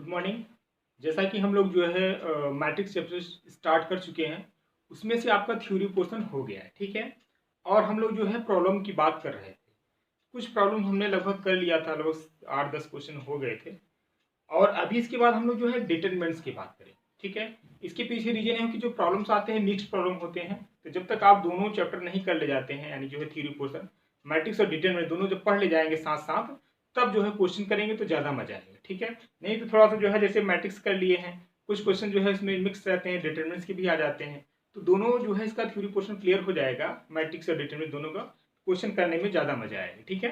Good morning. जैसा कि हम लोग जो है मैट्रिक्स चैप्टर स्टार्ट कर चुके हैं, उसमें से आपका थ्योरी पोर्शन हो गया है, ठीक है। और हम लोग जो है प्रॉब्लम की बात कर रहे थे। कुछ प्रॉब्लम हमने लगभग कर लिया था, लगभग 8-10 क्वेश्चन हो गए थे। और अभी इसके बाद हम लोग जो है डिटरमिनेंट्स की बात करें, ठीक है। इसके पीछे रीजन है कि जो प्रॉब्लम्स आते हैं मिक्स्ड प्रॉब्लम होते हैं, तो जब तक आप दोनों चैप्टर नहीं कर ले जाते हैं, यानी जो है थ्योरी पोर्शन मैट्रिक्स और डिटरमिनेंट दोनों जब पढ़ ले जाएंगे साथ साथ, तब जो है क्वेश्चन करेंगे तो ज़्यादा मजा आएगा, ठीक है। नहीं तो थोड़ा सा जो है जैसे मैट्रिक्स कर लिए हैं, कुछ क्वेश्चन जो है इसमें मिक्स रहते हैं, डिटरमिनेंट्स के भी आ जाते हैं, तो दोनों जो है इसका थ्योरी पोर्शन क्लियर हो जाएगा। मैट्रिक्स और डिटरमिनेंट दोनों का क्वेश्चन करने में ज़्यादा मजा आएगा, ठीक है।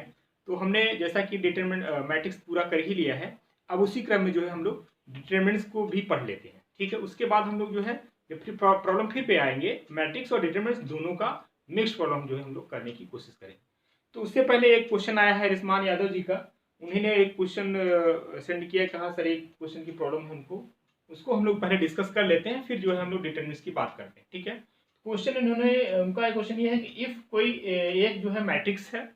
तो हमने जैसा कि डिटरमिनेंट मैट्रिक्स पूरा कर ही लिया है, अब उसी क्रम में जो है हम लोग डिटरमिनेंट्स को भी पढ़ लेते हैं, ठीक है। उसके बाद हम लोग जो है जब फिर प्रॉब्लम फिर पे आएंगे, मैट्रिक्स और डिटरमिनेंट्स दोनों का मिक्स प्रॉब्लम जो है हम लोग करने की कोशिश करेंगे। तो उससे पहले एक क्वेश्चन आया है रिस्मान यादव जी का, उन्होंने एक क्वेश्चन सेंड किया, कहा सर एक क्वेश्चन की प्रॉब्लम है उनको, उसको हम लोग पहले डिस्कस कर लेते हैं, फिर जो है हम लोग डिटरमिनेंट्स की बात करते हैं, ठीक है। क्वेश्चन उन्होंने उनका क्वेश्चन ये है कि इफ कोई एक जो है मैट्रिक्स है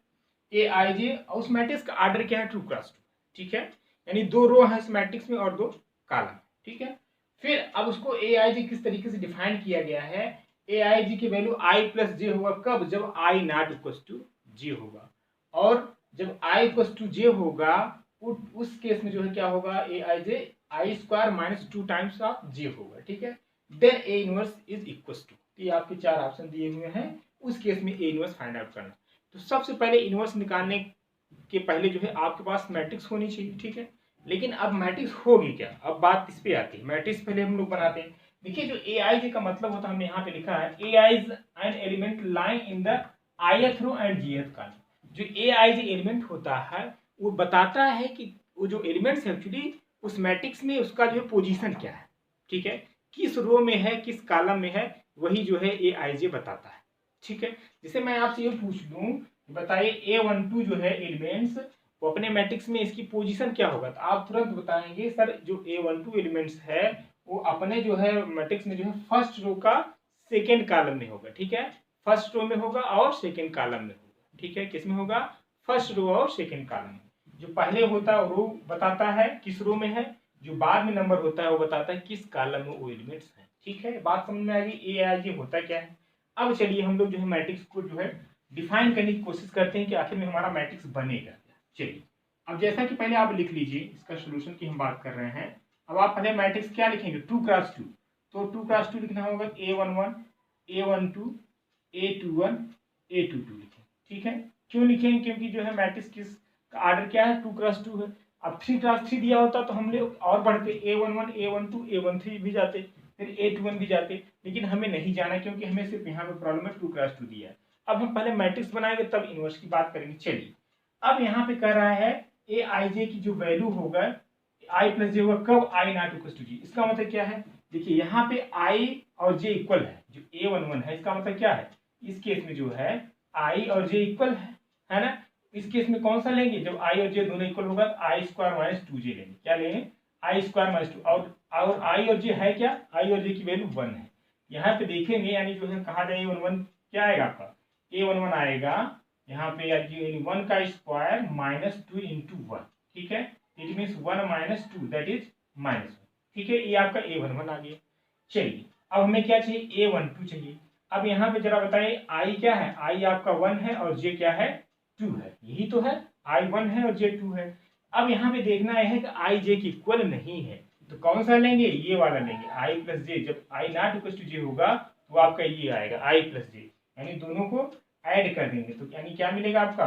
ए आई जे, और उस मैट्रिक्स का आर्डर क्या है, 2x2, ठीक है। यानी 2 रो है इस मैट्रिक्स में और 2 कॉलम, ठीक है। फिर अब उसको ए आई जी किस तरीके से डिफाइन किया गया है, ए आई जी की वैल्यू आई प्लस जे होगा कब, जब आई नॉट इक्वल टू जे होगा, और जब आई इक्वल टू जे होगा उस केस में जो है क्या होगा, A I J I square minus 2 times of J होगा, ठीक है। Then A inverse is equal to, ये आपके 4 ऑप्शन दिए हुए हैं, उस केस में ए इनवर्स फाइंड आउट करना। तो सबसे पहले इनवर्स निकालने के पहले जो है आपके पास मैट्रिक्स होनी चाहिए, ठीक है। लेकिन अब मैट्रिक्स होगी क्या, अब बात इस पे आती है। मैट्रिक्स पहले हम लोग बनाते हैं। देखिए जो ए आई का मतलब होता है, हमने यहाँ पे लिखा है A I is an element lying in the ith row and jth column. जो ए आई जी एलिमेंट होता है वो बताता है कि वो जो एलिमेंट्स है एक्चुअली उस मैट्रिक्स में उसका जो है पोजीशन क्या है, ठीक है, किस रो में है किस कॉलम में है, वही जो है ए आई जे बताता है, ठीक है। जैसे मैं आपसे ये पूछ लूं, बताइए A12 जो है एलिमेंट्स, वो अपने मैट्रिक्स में इसकी पोजीशन क्या होगा, तो आप तुरंत बताएंगे सर जो A12 एलिमेंट्स है वो अपने जो है मैट्रिक्स में जो है फर्स्ट रो का सेकेंड कॉलम में होगा, ठीक है। फर्स्ट रो में होगा और सेकेंड कॉलम में होगा, ठीक है। किस में होगा, फर्स्ट रो और सेकेंड कॉलम में। जो पहले होता है रो बताता है किस रो में है, जो बाद में नंबर होता है वो बताता है किस कॉलम में वो एलिमेंट्स है, ठीक है। बात समझ में आ गई, ए आई जे होता क्या है। अब चलिए हम लोग जो है मैट्रिक्स को जो है डिफाइन करने की कोशिश करते हैं कि आखिर में हमारा मैट्रिक्स बनेगा क्या। चलिए अब जैसा कि पहले आप लिख लीजिए इसका सोल्यूशन की हम बात कर रहे हैं। अब आप पहले मैट्रिक्स क्या लिखेंगे, 2x2, तो 2x2 लिखना होगा A11 A12 A21 A22 लिखें, ठीक है। क्यों लिखेंगे, क्योंकि जो है मैट्रिक्स किस का आर्डर क्या है, 2x2 है। अब 3x3 दिया होता तो हम लोग और बढ़ते A11 A12 A13 भी जाते, फिर A21 भी जाते, लेकिन हमें नहीं जाना क्योंकि हमें सिर्फ यहाँ पे प्रॉब्लम में 2x2 दिया है। अब हम पहले मैट्रिक्स बनाएंगे तब इनवर्स की बात करेंगे। चलिए अब यहाँ पे कह रहा है ए आई जे की जो वैल्यू होगा आई प्लस जे होगा कब, आई नॉट इक्वल टू जी। इसका मतलब क्या है, देखिए यहाँ पे आई और जे इक्वल है, जो A11 है, इसका मतलब क्या है, इस केस में जो है आई और जे इक्वल है ना। इस केस में कौन सा लेंगे, जब आई और जे दोनों इक्वल होगा तो आई स्क्वायर माइनस 2 जे लेंगे, क्या लेंगे, आई स्क्वायर माइनस 2, और आई और जे है क्या, आई और जे की वैल्यू 1 है। यहाँ पे देखेंगे यानी जो है कहा जाए A11 क्या आएगा आपका, A11 आएगा यहाँ पे यानी 1 का स्क्वायर माइनस 2 इंटू 1, ठीक है। It means 1 minus 2 that is -1, ठीक है। ये आपका A11 आ गया। चलिए अब हमें क्या चाहिए, A12 चाहिए। अब यहाँ पे जरा बताइए आई क्या है, आई आपका 1 है और जे क्या है, 2 है, यही तो है, आई 1 है और जे 2 है। अब यहाँ पे देखना है कि आई जे की इक्वल नहीं है, तो कौन सा लेंगे, ये वाला लेंगे, आई प्लस जे। जब आई नॉट इक्वल टू जे होगा तो आपका ये आएगा आई प्लस जे, यानी दोनों को ऐड कर देंगे तो यानी क्या मिलेगा आपका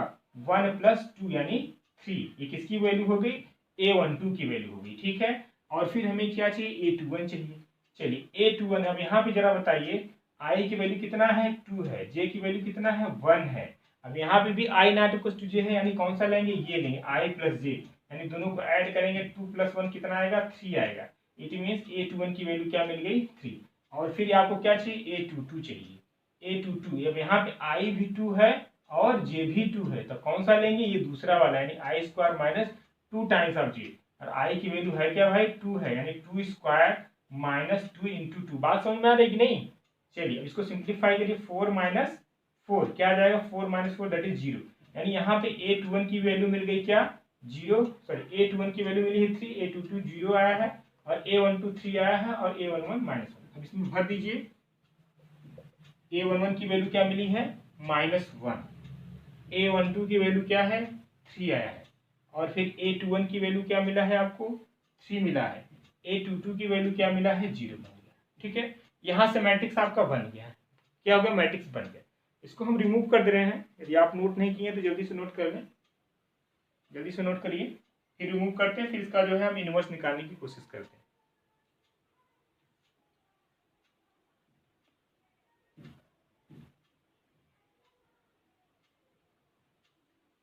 1 प्लस 2 यानी 3। ये किसकी वैल्यू हो गई, A12 की वैल्यू हो गई, ठीक है। और फिर हमें क्या चाहिए, A21 चाहिए। चलिए A21, अब यहाँ पे जरा बताइए आई की वैल्यू कितना है, 2 है, जे की वैल्यू कितना है, 1 है। अब यहाँ पे भी आई नॉट इक्वल टू जे है, यानी कौन सा लेंगे, ये लेंगे आई प्लस जे, यानी दोनों को ऐड करेंगे 2 प्लस 1 कितना आएगा, 3 आएगा। इट मीन्स A21 की वैल्यू क्या मिल गई, 3। और फिर आपको क्या चाहिए, A22 चाहिए, A22। अब यहाँ पे आई भी 2 है और जे भी 2 है, तो कौन सा लेंगे, ये दूसरा वाला, यानी आई स्क्वायर माइनस 2 टाइम्स ऑफ जे। और आई की वैल्यू है क्या भाई, 2 है, यानी 2 स्क्वायर माइनस 2 इंटू 2। बात समझ में आ रही कि नहीं। चलिए इसको सिंप्लीफाई करिए, 4 माइनस 4 क्या आ जाएगा, 4 माइनस 4 दैट इज 0, यानी यहाँ पे A21 की वैल्यू मिल गई क्या, A21 की वैल्यू मिली है 3, A22 0 आया है और A12 3 आया है और A11 -1। अब इसमें भर दीजिए। A11 की वैल्यू क्या मिली है -1, A12 की वैल्यू क्या है 3 आया है और फिर A21 की वैल्यू क्या मिला है आपको 3 मिला है, A22 की वैल्यू क्या मिला है 0 मिल गया। ठीक है, यहाँ से मैट्रिक्स आपका बन गया है। क्या होगा, मैट्रिक्स बन गया। इसको हम रिमूव कर दे रहे हैं। यदि आप नोट नहीं किए तो जल्दी से नोट कर लें, जल्दी से नोट करिए। फिर रिमूव करते हैं, फिर इसका जो है हम इनवर्स निकालने की कोशिश करते हैं।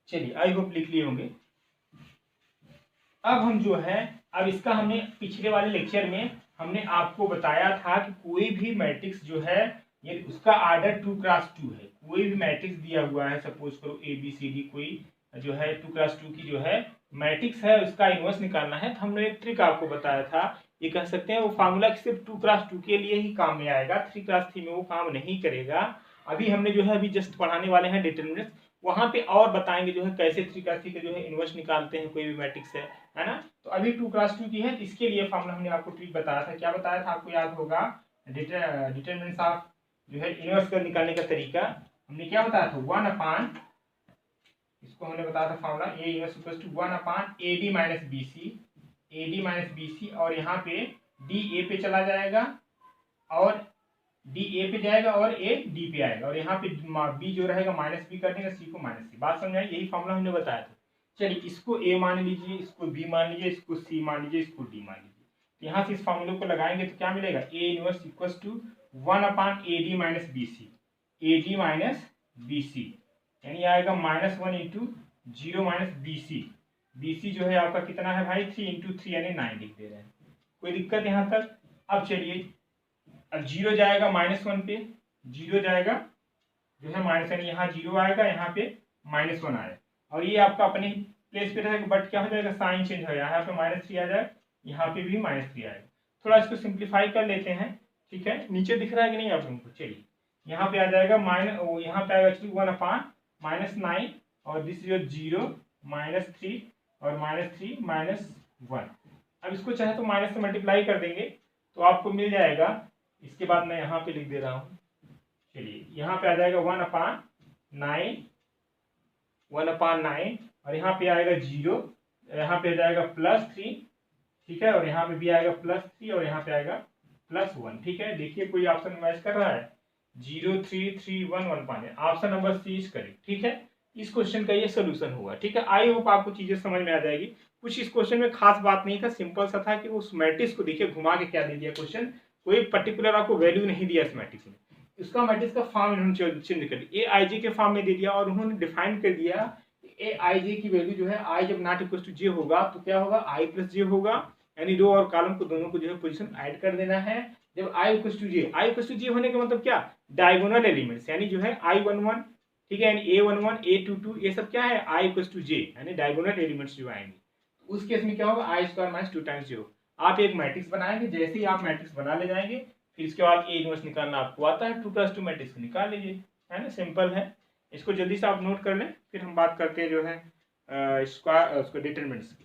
चलिए, आई होप लिख लिए होंगे। अब हम जो है, अब इसका हमने पिछले वाले लेक्चर में हमने आपको बताया था कि कोई भी मैट्रिक्स जो है ये उसका आर्डर 2x2 है। कोई भी मैट्रिक्स दिया हुआ है, सपोज करो ABCD, कोई जो है 2x2 की जो है मैट्रिक्स है, उसका इनवर्स निकालना है। तो हमने एक ट्रिक आपको बताया था, ये कह सकते हैं वो फार्मूला सिर्फ 2x2 के लिए ही काम में आएगा, 3x3 में वो काम नहीं करेगा। अभी हमने जो है अभी जस्ट पढ़ाने वाले हैं डिटरमिनेंट्स, वहां पे और बताएंगे जो है कैसे 3x3 का जो है इनवर्स निकालते हैं कोई भी मैट्रिक्स है ना। तो अभी 2x2 की है, तो इसके लिए फार्मूला हमने आपको ट्रिक बताया था। क्या बताया था आपको याद होगा, डिटरमिनेंट्स ऑफ जो है इनवर्स का निकालने का तरीका हमने क्या बताया था, 1 अपान, इसको हमने बताया था formula A inverse equals to 1 upon AD minus BC, और यहाँ पे D A पे चला जाएगा और D A पे जाएगा और A D पे आएगा, और यहाँ पे B जो रहेगा माइनस B कर देगा, C को माइनस C। बात समझ आई, यही फार्मूला हमने बताया था। चलिए, इसको A मान लीजिए, इसको B मान लीजिए, इसको C मान लीजिए, इसको D मान लीजिए। यहाँ से इस फार्मूले को लगाएंगे तो क्या मिलेगा, A inverse equals to 1 upon AD minus BC, AD minus BC, यानी आएगा -1 इंटू 0 माइनस BC जो है आपका कितना है भाई 3 इंटू 3 यानी 9 लिख दे रहे हैं। कोई दिक्कत यहाँ तक। अब चलिए, अब 0 जाएगा -1 पे, 0 जाएगा जो है माइनस, यानी यहाँ 0 आएगा, यहाँ पे -1 आएगा, और ये आपका अपने प्लेस पे रहेगा, बट क्या हो जाएगा, साइन चेंज हो जाएगा, यहाँ पे -3 आ जाएगा, यहाँ पे भी -3 आएगा। थोड़ा इसको सिंप्लीफाई कर लेते हैं। ठीक है, नीचे दिख रहा है कि नहीं आप लोगों को। चलिए, यहाँ पे आ जाएगा यहाँ पे आएगा एक्चुअली 1 अपान -9, और दिस इज 0 -3 और -3 -1। अब इसको चाहे तो माइनस से मल्टीप्लाई कर देंगे तो आपको मिल जाएगा। इसके बाद मैं यहाँ पे लिख दे रहा हूँ। चलिए, यहाँ पे आ जाएगा 1 अपान 9 और यहाँ पे आएगा 0, यहाँ पे आ जाएगा +3, ठीक है, और यहाँ पे भी आएगा +3 और यहाँ पे आएगा +1। ठीक है, देखिए कोई ऑप्शन मैच कर रहा है, 0 3 3 1 1 पाने, option number C is correct. ठीक है, इस क्वेश्चन का ये सोल्यूशन हुआ। ठीक है, आई होप आपको चीजें समझ में आ जाएगी। कुछ इस क्वेश्चन में खास बात नहीं था, सिंपल सा था कि उस मैट्रिक्स को देखिए घुमा के क्या दे दिया क्वेश्चन, कोई पर्टिकुलर आपको वैल्यू नहीं दिया इस मैट्रिक्स में, इसका मैट्रिक्स का फॉर्म इन्होंने चेंज कर दिया, AIJ के फॉर्म में दे दिया, और उन्होंने डिफाइन कर दिया AIJ की वैल्यू जो है I जब नॉट इक्वल टू J होगा तो क्या होगा, I प्लस J होगा, यानी रो और कॉलम को दोनों को जो है पोजीशन ऐड कर देना है। जब I इक्वल टू J होने का मतलब क्या, डायगोनल एलिमेंट्स, यानी जो है I11, ठीक है, यानी A11 A22 ये सब क्या है I इक्वल टू J, यानी डायगोनल एलिमेंट्स जो आएंगे। उस केस में क्या होगा, I स्क्वायर माइनस 2 टाइम्स 0। आप एक मैट्रिक्स बनाएंगे, जैसे ही आप मैट्रिक्स बना ले जाएंगे, फिर इसके बाद A इनवर्स निकालना आपको आता है, 2+2 मैट्रिक्स निकाल लीजिए, है ना, सिंपल है। इसको जल्दी से आप नोट कर लें, फिर हम बात करते हैं जो है स्क्वायर उसको डिटरमिनेंट्स की।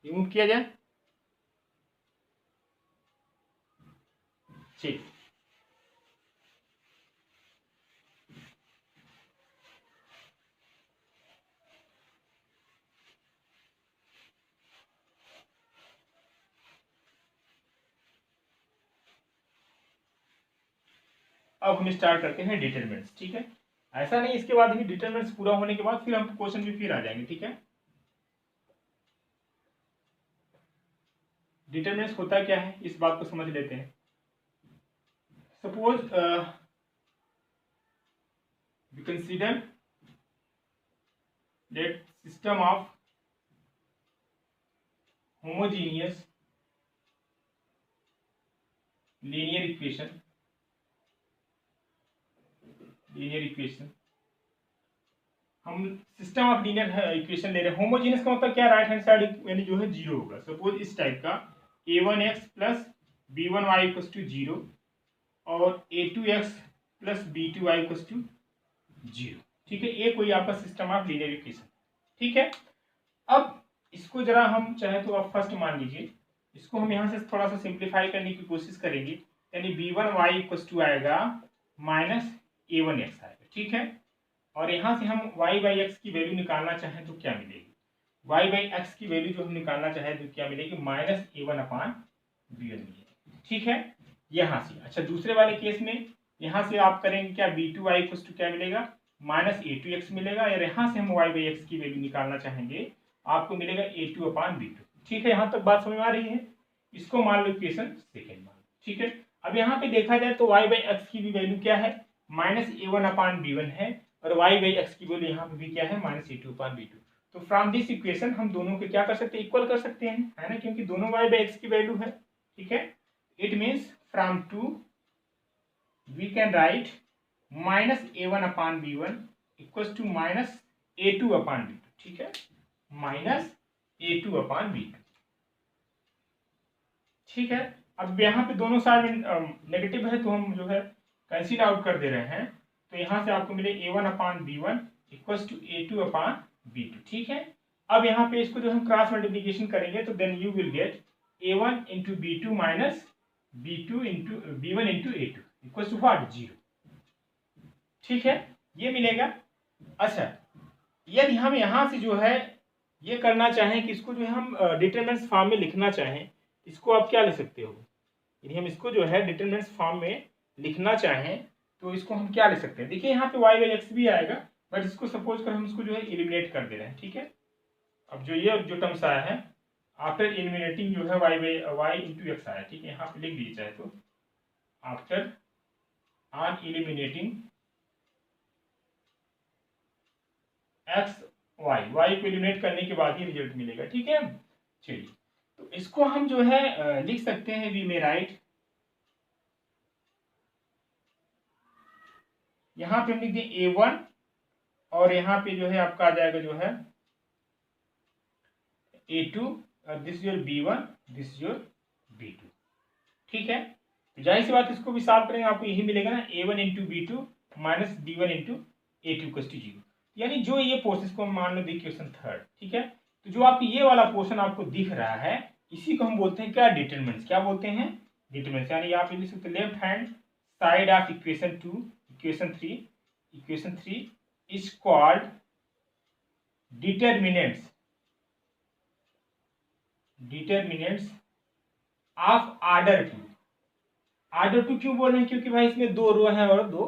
रिमूव किया जाए, ठीक। अब हम स्टार्ट करते हैं डिटरमिनेंट्स। ठीक है, ऐसा नहीं इसके बाद भी डिटरमिनेंट्स पूरा होने के बाद फिर हम क्वेश्चन भी फिर आ जाएंगे, ठीक है। डिटरमिनेंट्स होता क्या है इस बात को समझ लेते हैं। Suppose we consider that system of homogeneous linear equation हम सिस्टम ऑफ लीनियर इक्वेशन ले रहे हैं। होमोजीनियस का मतलब क्या, राइट हैंड साइड यानी जो है जीरो होगा। सपोज इस टाइप का a1x plus b1y equal to zero और a2x plus b2y equal to zero, ठीक है। ये कोई आपका सिस्टम ऑफ लीनियर इक्वेशन, ठीक है। अब इसको जरा हम चाहे तो आप फर्स्ट मान लीजिए, इसको हम यहाँ से थोड़ा सा सिंप्लीफाई करने की कोशिश करेंगे, यानी b1y इक्वल टू आएगा माइनस a1x आएगा, ठीक है। और यहाँ से हम y बाई एक्स की वैल्यू निकालना चाहें तो क्या मिलेगी, y बाई एक्स की वैल्यू जो हम निकालना चाहें तो क्या मिलेगी, माइनस a1 अपान b1 मिलेगी, ठीक है। यहाँ से अच्छा दूसरे वाले केस में यहाँ से आप करेंगे क्या, b2y इक्वल टू क्या मिलेगा, माइनस a2x मिलेगा। और यहाँ से हम y बाई एक्स की वैल्यू निकालना चाहेंगे, आपको मिलेगा a2 अपान b2, ठीक है। यहाँ तक बात समझ में आ रही है। इसको मान लो इक्वेशन सेकेंड मान लो, ठीक है। अब यहाँ पे देखा जाए तो y बाई एक्स की भी वैल्यू क्या है, माइनस a1 अपान b1 है, और y बाई एक्स की वैल्यू यहाँ पे भी क्या है, माइनस a2 अपान b2। तो फ्रॉम दिस इक्वेशन हम दोनों को क्या कर सकते हैं, इक्वल कर सकते हैं, है ना, क्योंकि दोनों y बाई एक्स की वैल्यू है, ठीक है। It means from two we can write minus a1 upon b1 equal to minus a2 upon b2, ठीक है, माइनस a2 अपान b2, ठीक है। अब यहाँ पे दोनों साइड नेगेटिव है तो हम जो है कैंसिल आउट कर दे रहे हैं, तो यहाँ से आपको मिले a1 upon b1 equal to a2 upon b2, ठीक है। अब यहाँ पे इसको जो हम क्रॉस मल्टीप्लिकेशन करेंगे तो then you will get a1 into b2 minus b2 into b1 into a2 equal to what, zero, ठीक है, ये मिलेगा। अच्छा यदि हम यहाँ से जो है ये करना चाहें कि इसको जो है हम डिटरमिनेंट्स फॉर्म में लिखना चाहें, इसको आप क्या ले सकते हो, यदि हम इसको जो है डिटरमिनेंट्स फॉर्म में लिखना चाहें तो इसको हम क्या ले सकते हैं। देखिए यहाँ पे y बाई एक्स भी आएगा, बट इसको सपोज कर हम इसको जो है एलिमिनेट कर दे रहे हैं, ठीक है। अब जो ये जो टर्म्स आया है आफ्टर एलिमिनेटिंग जो है y इंटू एक्स आया, ठीक है, यहाँ पे लिख दीजिए चाहे तो, after on eliminating x y को एलिमिनेट करने के बाद ही रिजल्ट मिलेगा, ठीक है। चलिए तो इसको हम जो है लिख सकते हैं, वी मे राइट, यहाँ पे हम लिख दें a1 और यहाँ पे जो है आपका आ जाएगा जो है a2, this is your b1, this is your b2, ठीक है। तो जाहिर सी बात इसको भी सॉल्व करेंगे आपको यही मिलेगा ना, a1 into b2 minus b1 into a2 equal to zero, यानी जो ये पोर्शन को हम मान लो इक्वेशन थर्ड, ठीक है। तो जो आपकी ये वाला पोर्शन आपको दिख रहा है इसी को हम बोलते हैं क्या, डिटरमिनेंट्स, क्या बोलते हैं, डिटरमिनेंट्स। यानी आप लिख सकते left hand side of equation 2 equation 3 is called determinants of order 2। Order 2 क्यों बोल रहे हैं, क्योंकि भाई इसमें दो रो है और दो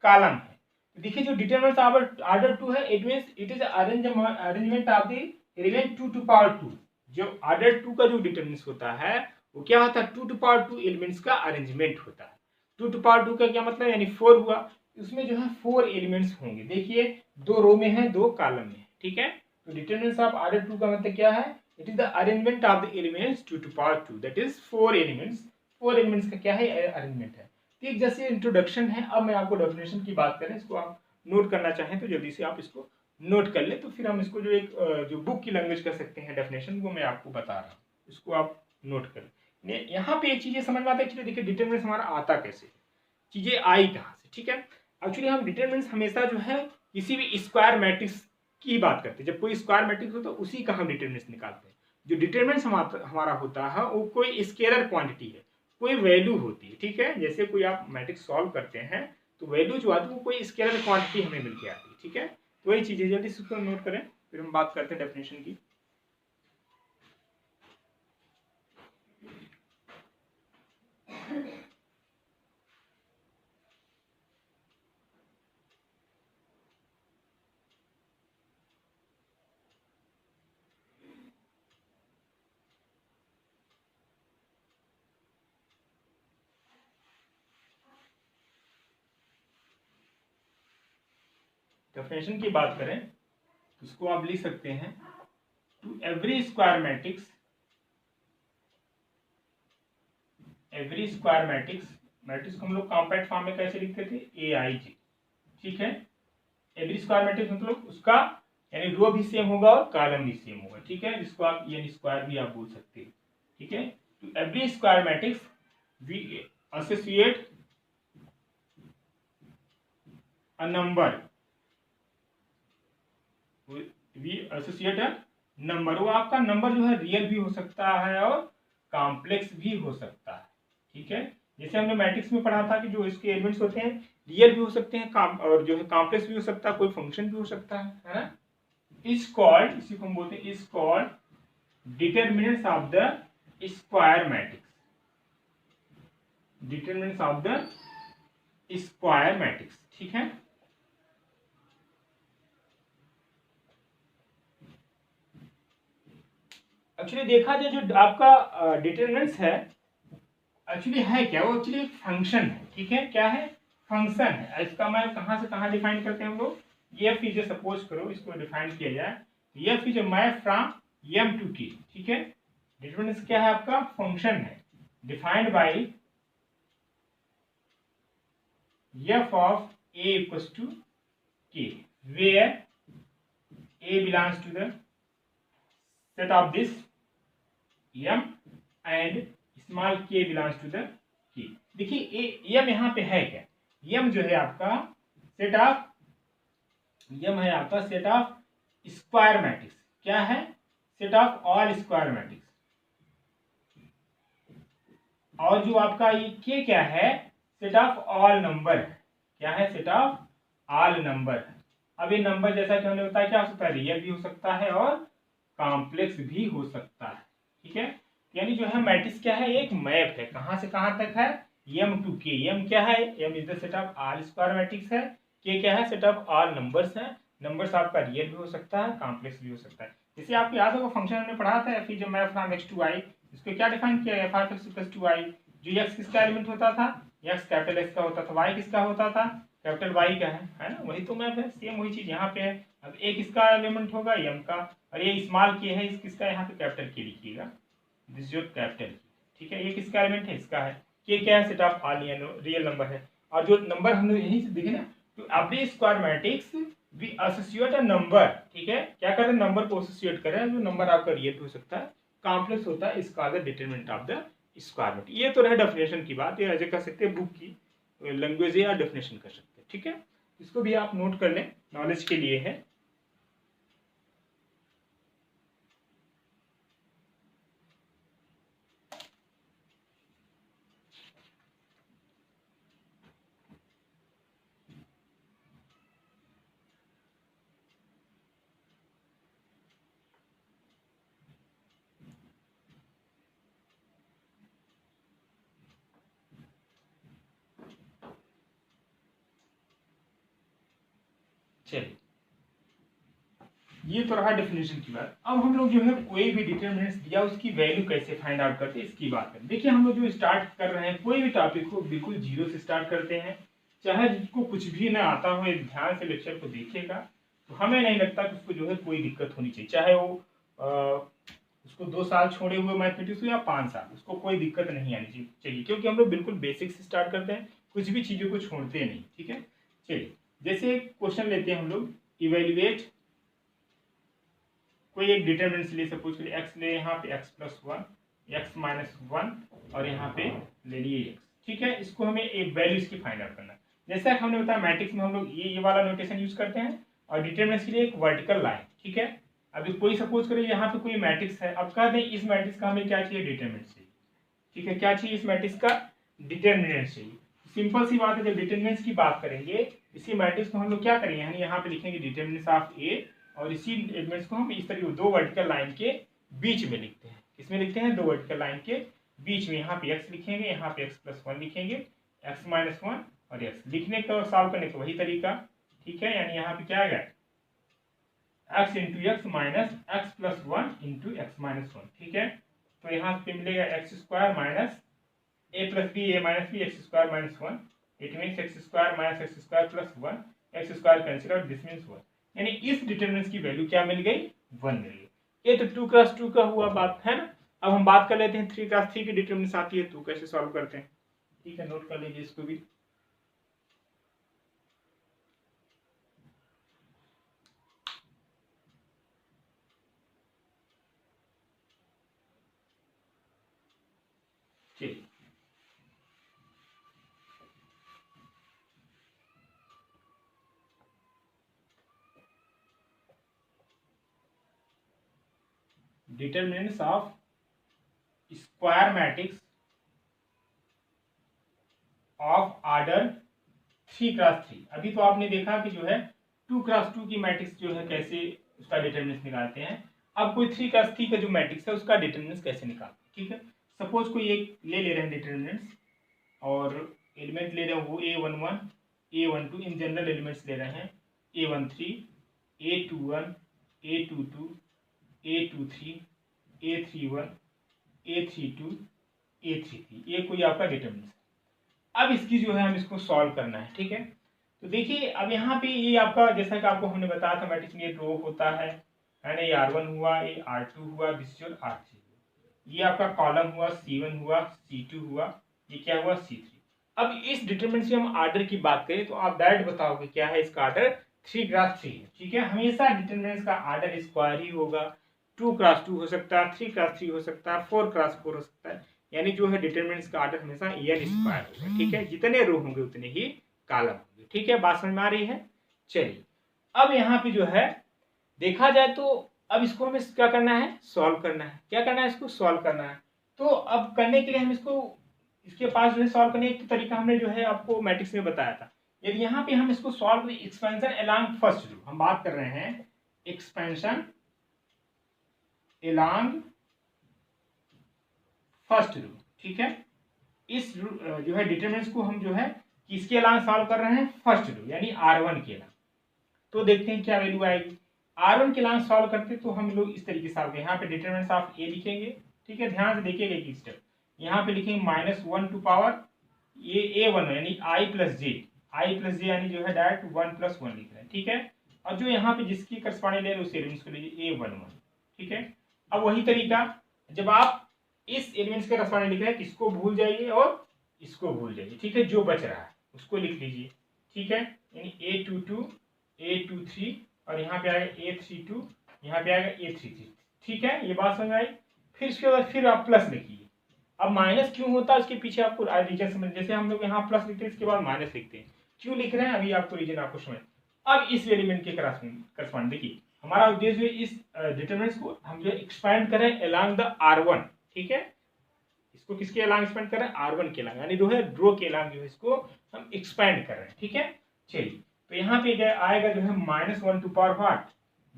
कॉलम है। तो देखिए जो डिटरमिनेंट्स ऑफ ऑर्डर 2 है, it means it is arrangement of the element 2 to power 2। जो ऑर्डर 2 का जो डिटरमिनेंट्स होता है वो क्या होता है, 2 टू पावर 2 एलिमेंट्स का अरेंजमेंट होता है। 2 टू पावर 2 का क्या मतलब, यानी 4 हुआ, उसमें जो है 4 एलिमेंट्स होंगे। देखिए दो रो में है, दो कॉलम में, ठीक है। तो डिटरमिनेंट्स ऑफ ऑर्डर 2 का मतलब क्या है, it is the arrangement of the elements 2 to power 2, that is 4 elements. 4 elements का क्या है, अरेंजमेंट है। तो एक जैसे इंट्रोडक्शन है, अब मैं आपको डेफिनेशन की बात करें, इसको आप नोट करना चाहें तो जल्दी से आप इसको नोट कर ले, तो फिर हम इसको जो एक जो बुक की लैंग्वेज कर सकते हैं डेफिनेशन, वो मैं आपको बता रहा हूँ, इसको आप नोट करें। यहाँ पे एक चीजें समझ में आता है, देखिए डिटरमिनेंट्स हमारा आता कैसे, चीजें आई कहाँ से, ठीक है। एक्चुअली हम डिटरमिनेंट्स हमेशा जो है किसी भी स्क्वायर मैट्रिक्स की बात करते हैं। जब कोई स्क्वायर मैट्रिक्स हो तो उसी का हम डिटरमिनेंट्स निकालते हैं। जो डिटरमिनेंट्स हमारा होता है वो कोई स्केलर क्वांटिटी है, कोई वैल्यू होती है, ठीक है। जैसे कोई आप मैट्रिक्स सॉल्व करते हैं तो वैल्यू जो आती है वो कोई स्केलर क्वांटिटी हमें मिल के आती है, ठीक है। तो वही चीजें जल्दी से उसको नोट करें, फिर हम बात करते हैं डेफिनेशन की। डेफिनेशन की बात करें तो उसको आप लिख सकते हैं to every square matrix, matrix को हम लोग कॉम्पैक्ट फॉर्म में कैसे लिखते थे, AIJ, ठीक है। एवरी स्क्वायर मैट्रिक्स मतलब उसका यानी रो भी सेम होगा और कॉलम भी सेम होगा, ठीक है, जिसको आप एन स्क्वायर भी आप बोल सकते हैं, ठीक है। To every square matrix we associate a number, we associate a number. वो आपका नंबर जो है रियल भी हो सकता है और कॉम्प्लेक्स भी हो सकता है, ठीक है। जैसे हमने मैट्रिक्स में पढ़ा था कि जो इसके एलिमेंट्स होते हैं रियल भी हो सकते हैं और जो है कॉम्प्लेक्स भी हो सकता है, कोई फंक्शन भी हो सकता है ना। इज कॉल्ड, इसी को हम बोलते हैं, is called determinants of the square matrix, determinants of the square matrix, ठीक है। एक्चुअली देखा जाए जो आपका डिटरमिनेंट्स है एक्चुअली है क्या, वो एक्चुअली एक फंक्शन है, ठीक है। क्या है, फंक्शन है। इसका मैं कहाँ से कहाँ डिफाइन करते हैं हम लोग, एफ इज सपोज करो इसको डिफाइन किया जाए, F is map from M to K, ठीक है। डिटरमिनेंट्स क्या है आपका, फंक्शन है defined by F of A equals to K, where A belongs to the set of this M and small K belongs to the K. देखिए M यहाँ पे है क्या, एम जो है आपका सेट ऑफ, एम है आपका सेट ऑफ स्क्वायर मैट्रिक्स, क्या है, set of all square matrix. और जो आपका ये के क्या है, सेट ऑफ ऑल नंबर है, क्या है, सेट ऑफ ऑल नंबर है। अब ये नंबर जैसा कि हमने बताया क्या हो सकता है, रियल भी हो सकता है और कॉम्प्लेक्स भी हो सकता है, ठीक है। यानी जो है मैट्रिक्स क्या है, एक मैप है, कहाँ से कहाँ तक है, एम टू के। एम क्या है, M is the set of all square matrix है, के क्या है, सेट ऑफ ऑल नंबर्स है। नंबर्स आपका रियल भी हो सकता है, कॉम्प्लेक्स भी हो सकता है। जैसे आपको याद होगा फंक्शन हमने पढ़ा था F is a map from X to I, इसको क्या डिफाइन किया, F of X plus two I. जो एक्स किसका एलिमेंट होता था, एक्स कैपिटल एक्स का होता था, वाई किसका होता था, कैपिटल वाई का है ना, वही तो मैप है, सेम वही चीज यहाँ पे है। अब ए किसका एलिमेंट होगा, एम का, और ये स्मॉल के है, इस किसका, यहाँ पे कैपिटल के लिखिएगा, दिस योर कैपिटल, ठीक है। ये किसका एलिमेंट है, इसका है। के क्या है, set of all real number है। और जो नंबर हम लोग यहीं से देखे ना, तो every square matrix we associate a number, ठीक है। क्या करते हैं, नंबर को एसोसिएट कर रहे हैं, जो नंबर आपका रियल हो सकता है, कॉम्प्लेक्स होता है, इसका the determinant of the square matrix. ये तो रहे डेफिनेशन की बात, ये ऐसे कर सकते हैं बुक की लैंग्वेज या डेफिनेशन कर सकते हैं, ठीक है। इसको भी आप नोट कर लें, नॉलेज के लिए है। चलिए, ये तो रहा डेफिनेशन की बात। अब हम लोग जो है कोई भी डिटरमिनेंट्स दिया उसकी वैल्यू कैसे फाइंड आउट करते हैं इसकी बात करें। देखिए हम लोग जो स्टार्ट कर रहे हैं कोई भी टॉपिक को बिल्कुल जीरो से स्टार्ट करते हैं, चाहे जिसको कुछ भी ना आता हो ध्यान से लेक्चर को देखिएगा तो हमें नहीं लगता कि उसको जो है कोई दिक्कत होनी चाहिए, चाहे वो उसको 2 साल छोड़े हुए मैथमेटिक्स हो या 5 साल, उसको कोई दिक्कत नहीं आनी चाहिए, क्योंकि हम लोग बिल्कुल बेसिक से स्टार्ट करते हैं, कुछ भी चीज़ों को छोड़ते नहीं, ठीक है। चलिए, जैसे क्वेश्चन लेते हैं हम लोग, इवेल्युएट कोई एक डिटरमिनेंट्स लिए, सपोज करिए एक्स ले, यहाँ पे x plus one, x minus one, और यहाँ पे ले लिए एक्स, ठीक है। इसको हमें एक वैल्यू इसकी फाइंड आउट करना है। जैसा कि हमने बताया मैट्रिक्स में हम लोग ये वाला नोटेशन यूज करते हैं, और डिटरमिनेंट्स के लिए एक वर्टिकल लाइन, ठीक है। अभी कोई सपोज करिए यहाँ पे कोई मैट्रिक्स है, अब कह दें इस मैट्रिक्स का हमें क्या चाहिए, डिटरमिनेंट चाहिए, ठीक है। क्या चाहिए, इस मैट्रिक्स का डिटरमिनेंट चाहिए। सिंपल सी बात है, जब डिटरमिनेंट्स की बात करेंगे इसी मैट्रिक्स को हम लोग क्या करेंगे, यानी यहाँ पे लिखेंगे डिटरमिनेंट्स ऑफ ए, और इसी एलिमेंट्स को हम इस तरह दो वर्टिकल लाइन के बीच में लिखते हैं। किसमें लिखते हैं, दो वर्टिकल लाइन के बीच में। यहाँ पे एक्स लिखेंगे, यहाँ पे एक्स प्लस वन लिखेंगे, एक्स माइनस वन और एक्स। लिखने का और सॉल्व करने का वही तरीका, ठीक है। यानी यहाँ पे क्या आएगा, x into x minus x plus one into x minus one, ठीक है। तो यहाँ पे मिलेगा x square minus a plus b, a minus b, x square minus one, it means x square minus x square plus one, x square cancel out, this means 1, यानी इस determinant की value क्या मिल गई, 1 मिल गई। ये तो 2 क्रॉस 2 का हुआ बात है ना। अब हम बात कर लेते हैं 3 क्रॉस 3 की डिटरमिनेंट आती है तो कैसे सॉल्व करते हैं। ठीक है, नोट कर लीजिए इसको भी। चलिए, determinants of square matrix of order 3 cross 3। अभी तो आपने देखा कि जो है 2 क्रॉस 2 की मैट्रिक्स जो है कैसे उसका डिटरमिनेंट निकालते हैं। अब कोई 3 क्रॉस 3 का जो मैट्रिक्स है उसका डिटरमिनेंट कैसे निकालते हैं। ठीक है, सपोज कोई एक ले रहे हैं डिटरमिनेंट्स और एलिमेंट ले रहे हैं वो A11 A12, in general elements ले रहे हैं A13 A21 A22 A23 A31 A32 A33, ये कोई आपका डिटरमिनेंट। अब इसकी जो है हम इसको सॉल्व करना है। ठीक है, तो देखिए अब यहाँ पे ये आपका जैसा कि आपको हमने बताया था मैट्रिक्स में ये रो होता है ना, ये R1 हुआ, ये R2 हुआ, दिस और R3, ये आपका कॉलम हुआ, C1 हुआ, C2 हुआ, ये क्या हुआ, C3। अब इस डिटरमिनेंट से हम ऑर्डर की बात करें तो आप डायरेक्ट बताओगे क्या है इसका ऑर्डर, 3 क्रॉस 3 है। ठीक है, हमेशा डिटरमिनेंट का ऑर्डर स्क्वायर ही होगा, 2 क्रॉस 2 हो सकता है, 3 क्रॉस 3 हो सकता है, 4 क्रॉस 4 हो सकता है, यानी जो है डिटरमिनेंट्स का ऑर्डर हमेशा n स्क्वायर होगा। ठीक है, जितने रो होंगे उतने ही कॉलम होंगे। ठीक है, बात समझ में आ रही है। चलिए, अब यहाँ पे जो है देखा जाए तो अब इसको हमें क्या करना है, सॉल्व करना है। क्या करना है, इसको सॉल्व करना है। तो अब करने के लिए हम इसको, इसके पास जो है सॉल्व करने का तरीका हमने जो है आपको मैट्रिक्स में बताया था। यदि यहाँ पे हम इसको सॉल्व करें, एक्सपेंशन अलोंग फर्स्ट रो, हम बात कर रहे हैं एक्सपेंशन अलोंग फर्स्ट रो। ठीक है, इस जो है डिटरमिनेंट्स को हम जो है किसके अलांग सॉल्व कर रहे हैं, फर्स्ट रो यानी R1 के अलांग। तो देखते हैं क्या वैल्यू आएगी। R1 के अलांग सॉल्व करते तो हम लोग इस तरीके से सॉल्व करें, यहाँ पे डिटरमिनेंट्स ऑफ A लिखेंगे। ठीक है, ध्यान से देखिएगा एक स्टेप, यहाँ पे लिखेंगे -1 टू पावर ये A1 यानी I प्लस जे यानी जो है डायरेक्ट 1 + 1 लिख रहे हैं। ठीक है, और जो यहाँ पे जिसकी करस्पॉन्डिंग ले रहे हैं उस एलिमेंट्स को लीजिए A11। ठीक है, अब वही तरीका, जब आप इस एलिमेंट्स के करस्पॉन्डिंग लिख रहे हैं इसको भूल जाइए और इसको भूल जाइए। ठीक है, जो बच रहा है उसको लिख लीजिए। ठीक है, यानी A22 A23 और यहाँ पे आएगा A32, यहाँ पे आएगा A33। ठीक है, ये बात समझ आई। फिर इसके बाद फिर आप प्लस लिखिए। अब माइनस क्यों होता है उसके पीछे आपको रीजन समझ, जैसे हम लोग यहाँ प्लस लिखते हैं इसके बाद माइनस लिखते हैं, क्यों लिख रहे हैं अभी आपको रीजन आपको समझ। अब इस एलिमेंट के करस्पॉन्डिंग देखिए, हमारा उद्देश्य इस डिटरमिनेंट्स को हम जो एक्सपैंड करें अलोंग द R1। ठीक है, इसको किसके अलोंग एक्सपेंड कर रहे हैं, R1 के अलोंग, यानी जो है रो के अलोंग जो है इसको हम एक्सपेंड कर रहे हैं। ठीक है, चलिए, तो यहाँ पे आएगा जो है -1 टू पावर व्हाट,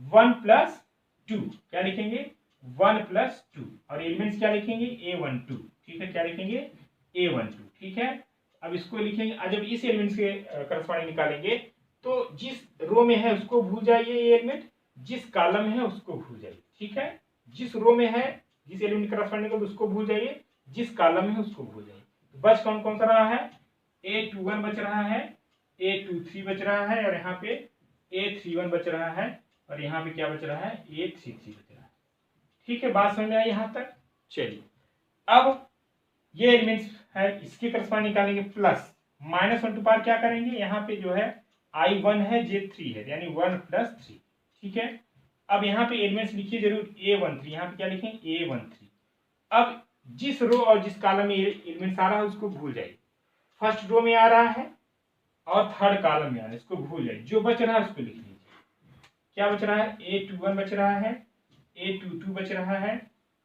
1 + 2, क्या लिखेंगे 1 + 2, और एलिमेंट्स क्या लिखेंगे A12। ठीक है, क्या लिखेंगे A12। ठीक है, अब इसको लिखेंगे, जब इस एलिमेंट्स के करस्पॉन्डिंग निकालेंगे तो जिस रो में है उसको भूल जाइए ये एलिमेंट, जिस कॉलम में है उसको भूल जाइए। ठीक है, जिस रो में है जिस एलिमेंट करस्पॉन्डिंग उसको भूल जाइए, जिस कॉलम में है उसको भूल जाइए। तो बच कौन कौन सा रहा है, A21 बच रहा है, A23 बच रहा है, और यहाँ पे A31 बच रहा है, और यहाँ पे क्या बच रहा है, A33 बच रहा है। ठीक है, बात समझ में आई यहाँ तक। चलिए, अब ये एलिमेंट्स है इसके करस्पॉन्डिंग निकालेंगे, प्लस -1 टू पावर क्या करेंगे, यहाँ पे जो है I1 है J3 है, यानी 1 + 3। ठीक है, अब यहाँ पे एलिमेंट्स लिखिए जरूर A13, यहाँ पे क्या लिखेंगे A13। अब जिस रो और जिस कॉलम में एलिमेंट्स आ रहा है उसको भूल जाइए, फर्स्ट रो में आ रहा है और थर्ड कॉलम में आ रहा है इसको भूल जाइए, जो बच रहा है उसको लिख लीजिए। क्या बच रहा है, A21 बच रहा है, A22 बच रहा है,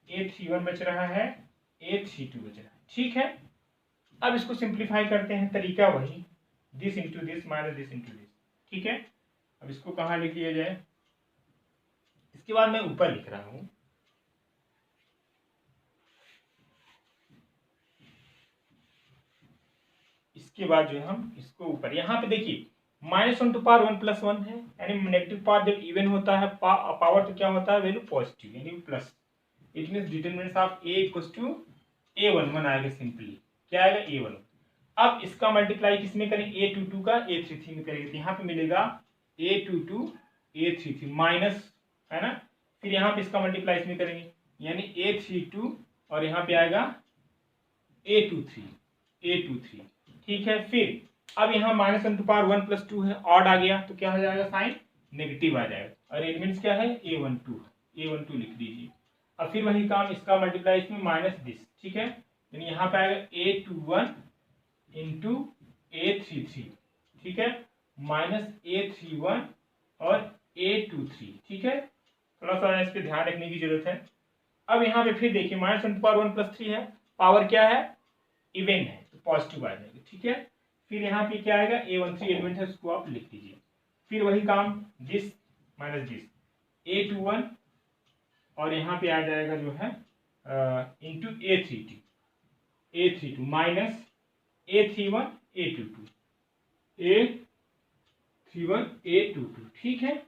A31 बच रहा है, A32 बच रहा है। ठीक है, अब इसको सिंप्लीफाई करते हैं, तरीका वही, this into this minus this into this. ठीक है, अब इसको कहाँ लिख लिया जाए, इसके बाद मैं ऊपर लिख रहा हूं, इसके बाद जो है हम इसको ऊपर, यहाँ पे देखिए -1 टू पावर 1 + 1 है, यानी नेगेटिव पावर जब इवन होता है पावर तो क्या होता है, वैल्यू पॉजिटिव यानी plus. It means determinants of A = A11 आएगा, सिंपली क्या आएगा A11। अब इसका मल्टीप्लाई किसमें करें, A22 का A33 में करेंगे, तो यहाँ पे मिलेगा A22 A33 माइनस, है ना, फिर यहाँ पे इसका मल्टीप्लाई इसमें करेंगे यानी A32 और यहाँ पे आएगा A23, ठीक है। फिर अब यहाँ माइनस वन टू पावर 1+2 है, ऑड आ गया तो क्या हो जाएगा, साइन नेगेटिव आ जाएगा, और एलिमेंट्स क्या है, A12 लिख दीजिए। अब फिर वही काम, इसका मल्टीप्लाई इसमें माइनस दिस, ठीक है, यानी यहाँ पे आएगा A21 इंटू A33, ठीक है, माइनस A31 और A23, ठीक है, थोड़ा सा इस पे ध्यान रखने की जरूरत है। अब यहाँ पे फिर देखिए माइनस वन टू पावर 1+3 है, पावर क्या है, इवन है, तो पॉजिटिव आ जाएगा, ठीक है। फिर यहाँ पे क्या आएगा, A13 एलिमेंट है उसको आप लिख दीजिए। फिर वही काम, दिस माइनस दिस, A21 और यहाँ पे आ जाएगा जो है into A32 minus A31 A22, ठीक है,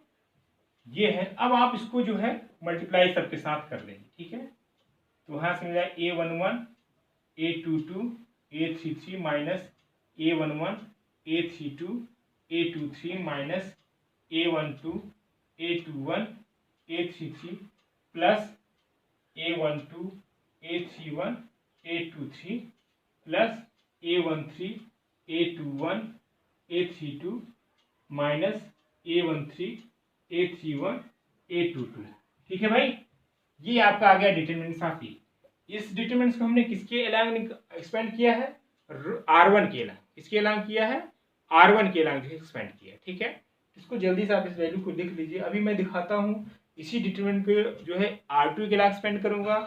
ये है। अब आप इसको जो है मल्टीप्लाई सबके साथ कर लेंगे, ठीक है, तो वहाँ से मिल जाए A11 A22 A33 minus A11 A32 A23 minus A12 A21 A33 plus A12 A31 A23 plus A13 A21 A32 minus A13 A31 A22, ठीक है भाई। ये आपका आ गया डिटरमिनेंट्स ऑफ ई। इस डिटरमिनेंट्स को हमने किसके अलांग एक्सपेंड किया है, R1 के अलांग, किसके अलांग किया है, R1 के अलांग एक्सपेंड किया है, ठीक है। इसको जल्दी से आप इस वैल्यू को लिख लीजिए। अभी मैं दिखाता हूँ, इसी डिटरमिनेंट को जो है R2 के अलांग एक्सपेंड करूंगा,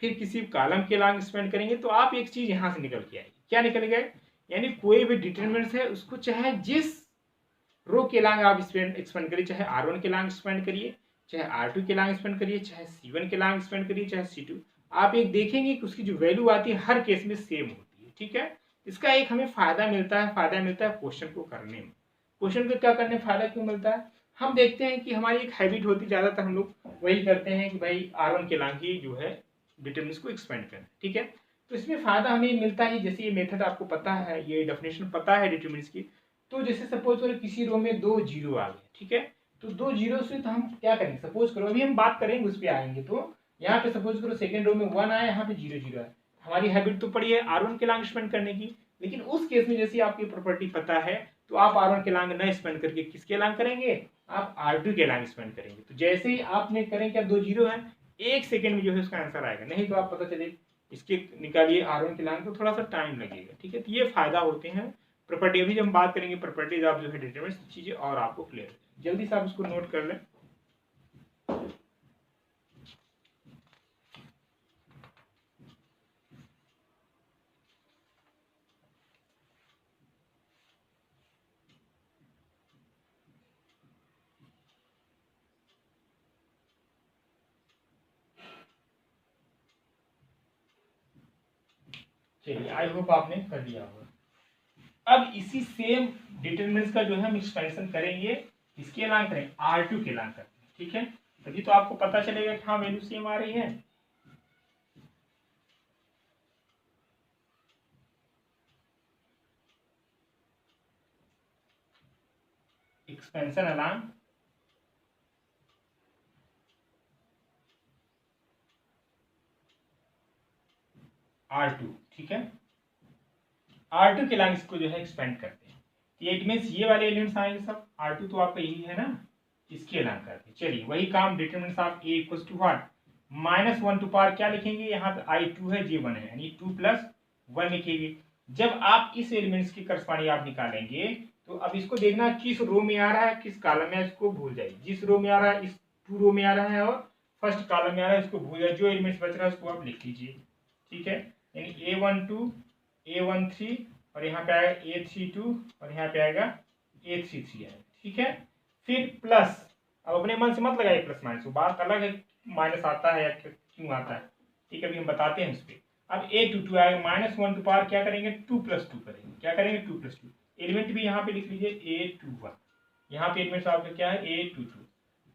फिर किसी कॉलम के अलांग एक्सपेंड करेंगे, तो आप एक चीज यहाँ से निकल के आएगी, क्या निकल गए, यानी कोई भी डिटरमिनेंट्स है उसको चाहे जिस रो के लांग आप एक्सपेंड करिए, चाहे R1 के लांग एक्सपेंड करिए, चाहे R2 के लांग एक्सपेंड करिए, चाहे C1 के लांग एक्सपेंड करिए, चाहे C2, आप एक देखेंगे कि उसकी जो वैल्यू आती है हर केस में सेम होती है, ठीक है। इसका एक हमें फायदा मिलता है क्वेश्चन को करने में। क्वेश्चन को क्या करने में फायदा क्यों मिलता है, हम देखते हैं कि हमारी एक हैबिट होती है, ज्यादातर हम लोग वही करते हैं कि भाई R1 के लांग ही जो है डिटरमिनेंट्स को एक्सपेंड करें, ठीक है। तो इसमें फायदा हमें मिलता है, जैसे ये मेथड आपको पता है, ये डेफिनेशन पता है डिटरमिनेंट्स की। तो जैसे सपोज करो किसी रो में 2 जीरो आ गए, ठीक है, तो 2 जीरो से तो हम क्या करेंगे, सपोज करो अभी हम बात करेंगे उस पर आएंगे, तो यहाँ पे सपोज करो सेकंड रो में 1 आया, यहाँ पे 0 है, हमारी हैबिट तो पड़ी है R1 के लांग स्पेंड करने की, लेकिन उस केस में जैसे आपकी प्रॉपर्टी पता है, तो आप R1 के लांग न स्पेंड करके किसके लांग करेंगे, आप R2 के लांग स्पेंड करेंगे। तो जैसे ही आपने करें, क्या 2 जीरो है, 1 सेकेंड में जो है उसका आंसर आएगा, नहीं तो आप पता चले इसके निकालिए R1 के लांग, तो थोड़ा सा टाइम लगेगा, ठीक है। तो ये फायदा होते हैं प्रॉपर्टी। अभी जब हम बात करेंगे प्रॉपर्टीज आप जो है डिटरमिनेंट्स, चीजें और आपको क्लियर है, जल्दी से आप इसको नोट कर लें। चलिए, आई होप आपने कर दिया होगा। अब इसी सेम डिटरमिनेंट्स का जो है हम एक्सपेंशन करेंगे, इसके अलांग करें R2 के अलांग करते हैं, ठीक है, तभी तो आपको पता चलेगा कि हाँ वैल्यू सेम आ रही है। एक्सपेंशन अलांग R2, ठीक है, R2 के लांग इसको जो है एक्सपेंड करते हैं, इट मीन्स ये वाले एलिमेंट्स आएंगे सब, R2 तो आपका यही है ना, इसके अलांग करते हैं। चलिए वही काम, determinants of A equals to what, -1 to power क्या लिखेंगे, यहाँ पे I2 है J1 है, यानी 2 + 1 लिखेंगे। जब आप इस एलिमेंट्स की करस्पॉन्डिंग आप निकालेंगे, तो अब इसको देखना किस रो में आ रहा है, किस कॉलम में, इसको भूल जाइए, जिस रो में आ रहा है, इस 2 रो में आ रहा है और फर्स्ट कॉलम में आ रहा है, इसको भूल जाइए, जो एलिमेंट्स बच रहा है उसको आप लिख लीजिए, ठीक है, यानी A12 A13 और यहाँ पे आएगा A32 और यहाँ पे आएगा A33 है, ठीक है। फिर प्लस, अब अपने मन से मत लगाइए प्लस माइनस, बात अलग है माइनस आता है या क्यों आता है, ठीक है, अभी हम बताते हैं इस पर। अब A22 आएगा, -1 टू पावर क्या करेंगे, 2 + 2 करेंगे, क्या करेंगे 2 + 2, एलिमेंट भी यहाँ पे लिख लीजिए A21, यहाँ पे एलिमेंट्स आपका क्या है A22।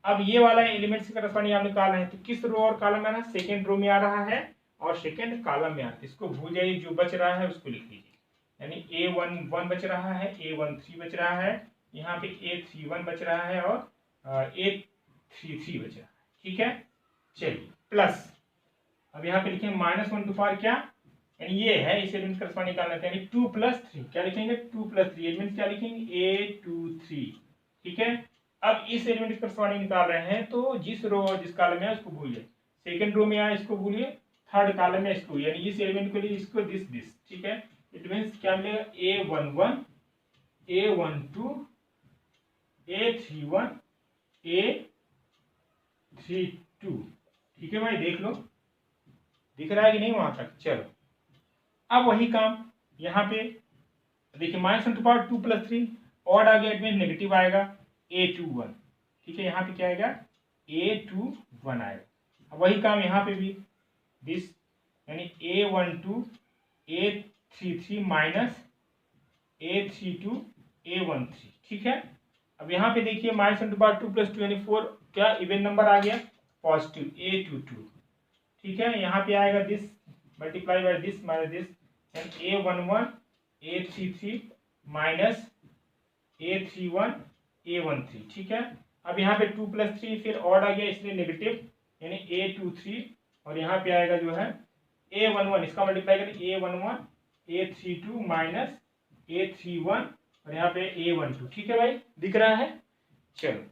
अब ये वाला एलिमेंट्स का करस्पॉन्डिंग आप निकाल रहे हैं, तो किस रो और कॉलम में आ रहा है, सेकेंड रो में आ रहा है और सेकेंड कॉलम में आ रहा है, इसको भूल जाइए, जो बच रहा है उसको लिख लीजिए, यानी A11 बच रहा है, A13 बच रहा है, यहाँ पे A31 बच रहा है और A33 बच रहा है। ठीक है, चलिए प्लस, अब यहाँ पे लिखेंगे -1 टू पावर क्या, यानी ये है, इस एलिमेंट का करस्पॉन्ड निकालना है, यानी 2 + 3 क्या लिखेंगे, 2 + 3 एलिमेंट क्या लिखेंगे, A23। ठीक है, अब इस एलिमेंट का करस्पॉन्डिंग निकाल रहे हैं, तो जिस रो और जिस कॉलम में है उसको भूलिए, सेकंड रो में आया इसको भूलिए, थर्ड कॉलम में इसको, यानी इस एलिमेंट के लिए इसको दिस। ठीक है, इट मीन्स क्या मिलेगा, A11 A12 A31 A32। ठीक है भाई, देख लो दिख रहा है कि नहीं वहां तक। चलो अब वही काम यहाँ पे देखिए, -1 टू पावर 2 + 3 ऑड आ गया, इट नेगेटिव आएगा, A21। ठीक है, यहाँ पे क्या आएगा, A21 आएगा। अब वही काम यहाँ पे भी, दिस यानी A12 A33 minus A32 A13। ठीक है, अब यहाँ पे देखिए -1 टू पावर 2 + 2 यानी 4, क्या इवन नंबर आ गया, पॉजिटिव A22। ठीक है, यहाँ पे आएगा this multiply by this minus this, यानी A11 A33 minus A31 A13। ठीक है, अब यहाँ पे 2 + 3 फिर ऑड आ गया, इसलिए नेगेटिव, यानी A23, और यहाँ पे आएगा जो है A11, इसका मल्टीप्लाई करें, A11 A32 माइनस A31 और यहाँ पे A12। ठीक है भाई, दिख रहा है। चलो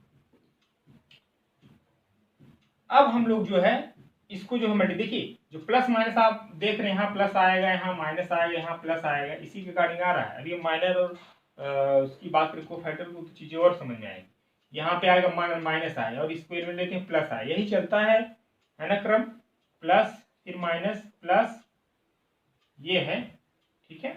अब हम लोग जो है इसको जो है देखिए, जो प्लस माइनस आप देख रहे हैं, यहाँ प्लस आएगा, यहाँ माइनस आएगा, यहाँ प्लस आएगा, इसी के अकॉर्डिंग आ रहा है। अभी माइनर और उसकी बात करें कोफैक्टर को, तो चीजें और समझ में आएगी। यहाँ पे आएगा माइनस आएगा और इसको एलिमेंट लेते हैं प्लस आए, यही चलता है ना क्रम, प्लस फिर माइनस प्लस, ये है। ठीक है,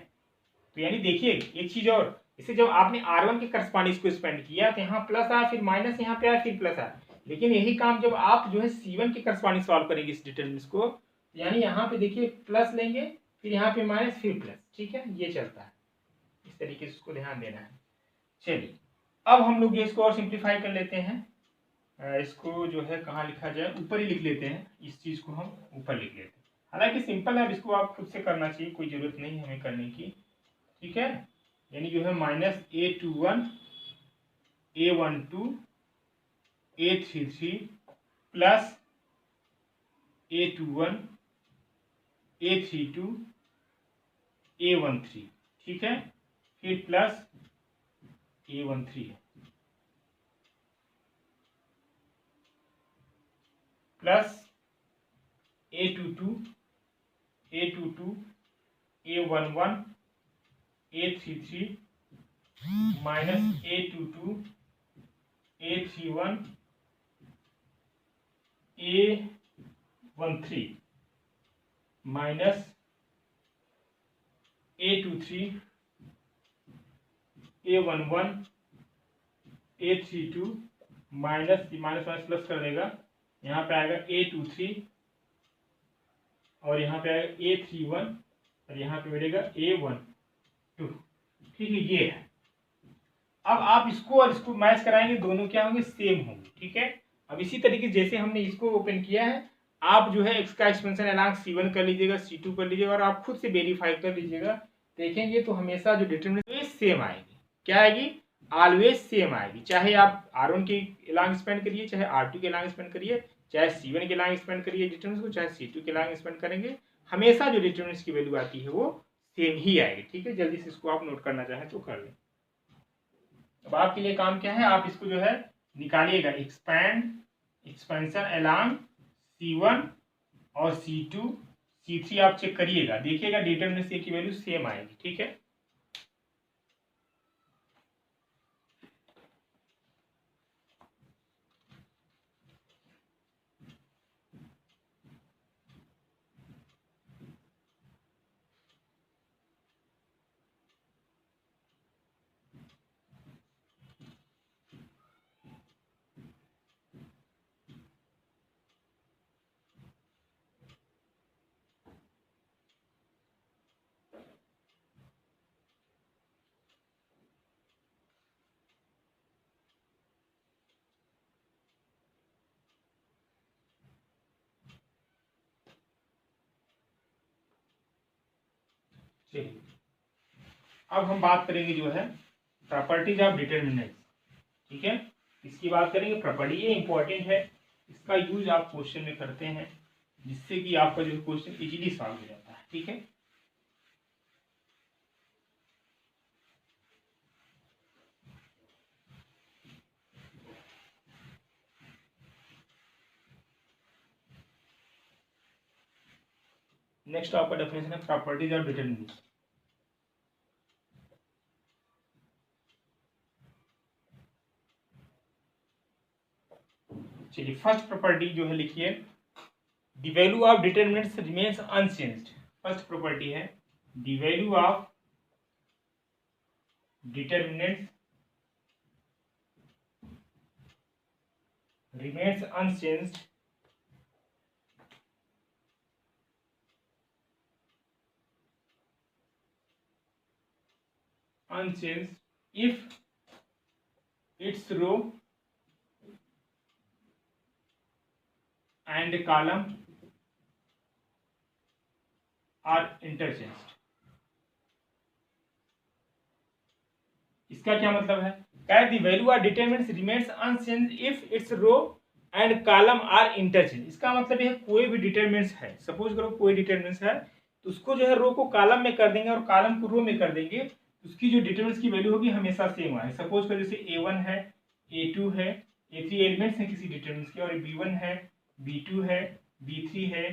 तो यानी देखिए एक चीज और, इसे जब आपने R1 के करस्पॉन्डिंग को स्पेंड किया तो यहाँ प्लस आया, फिर माइनस यहाँ पे आया, फिर प्लस आया। लेकिन यही काम जब आप जो है C1 के करस्पॉन्डिंग सॉल्व करेंगे इस डिटरमिनेंट को, यानी यहाँ पे देखिए प्लस लेंगे, फिर यहाँ पे माइनस, फिर प्लस। ठीक है, ये चलता है, इस तरीके से उसको ध्यान देना है। चलिए अब हम लोग ये इसको और सिंप्लीफाई कर लेते हैं। इसको जो है कहाँ लिखा जाए, ऊपर ही लिख लेते हैं, इस चीज को हम ऊपर लिख लेते हैं। हालांकि सिंपल है, इसको आप खुद से करना चाहिए, कोई जरूरत नहीं है हमें करने की। ठीक है, यानी जो है -A21 A12 A33 plus A21 A32 A13। ठीक है, फिर प्लस A13 है, plus A22 A11 A33 minus A22 A31 A13 minus A23 A11 A32 minus minus plus कर देगा, यहाँ पे आएगा A23 और यहाँ पे आएगा A31 और यहाँ पे मिलेगा A12। ठीक है, ये है। अब आप इसको और इसको मैच कराएंगे, दोनों क्या होंगे, सेम होंगे। ठीक है, अब इसी तरीके जैसे हमने इसको ओपन किया है, आप जो है x का एक्सपेंशन अलांग C1 कर लीजिएगा, C2 कर लीजिएगा और आप खुद से वेरीफाई कर लीजिएगा, देखेंगे तो हमेशा जो डिटरमिनेंट सेम आएगी। क्या आएगी, ऑलवेज सेम आएगी। चाहे आप R1 के अलांग स्पेंड करिए, चाहे R2 के अलांग स्पेंड करिए, चाहे C1 के अलांग स्पेंड करिए डिटरमिनेंट को, चाहे C2 के अलांग स्पेंड करेंगे, हमेशा जो डिटरमिनेंट की वैल्यू आती है वो सेम ही आएगी। ठीक है, जल्दी से इसको आप नोट करना चाहें तो कर लें। अब आपके लिए काम क्या है, आप इसको जो है निकालिएगा, एक्सपेंशन अलांग C1 और C2 C3 आप चेक करिएगा, देखिएगा डिटरमिनेंट की वैल्यू सेम आएगी। ठीक है, चलिए अब हम बात करेंगे जो है प्रॉपर्टीज ऑफ डिटर्मिनेंट्स, ठीक है। इसकी बात करेंगे प्रॉपर्टी, ये इंपॉर्टेंट है, इसका यूज आप क्वेश्चन में करते हैं जिससे कि आपका जो क्वेश्चन इजीली सॉल्व हो जाता है, ठीक है। नेक्स्ट आपका डेफिनेशन है प्रॉपर्टीज ऑफ डिटर्मिनेंट्स। चलिए फर्स्ट प्रॉपर्टी जो है लिखिए, the value of determinants remains unchanged. First property है the value of determinants remains unchanged if its row and column are interchanged। इसका क्या मतलब है, the value of determinants remains unchanged if its row and column are interchange. इसका मतलब है कोई भी डिटरमिनेंट्स है, सपोज करो कोई डिटरमिनेंट्स है तो उसको जो है रो को कॉलम में कर देंगे और कॉलम को रो में कर देंगे, उसकी जो डिटरमिनेंट्स की वैल्यू होगी हमेशा सेम आए। सपोज करो जैसे A1 है, A2 है, A3 एलिमेंट्स हैं किसी डिटरमिनेंट्स के, और B1 है, B2 है, B3 है,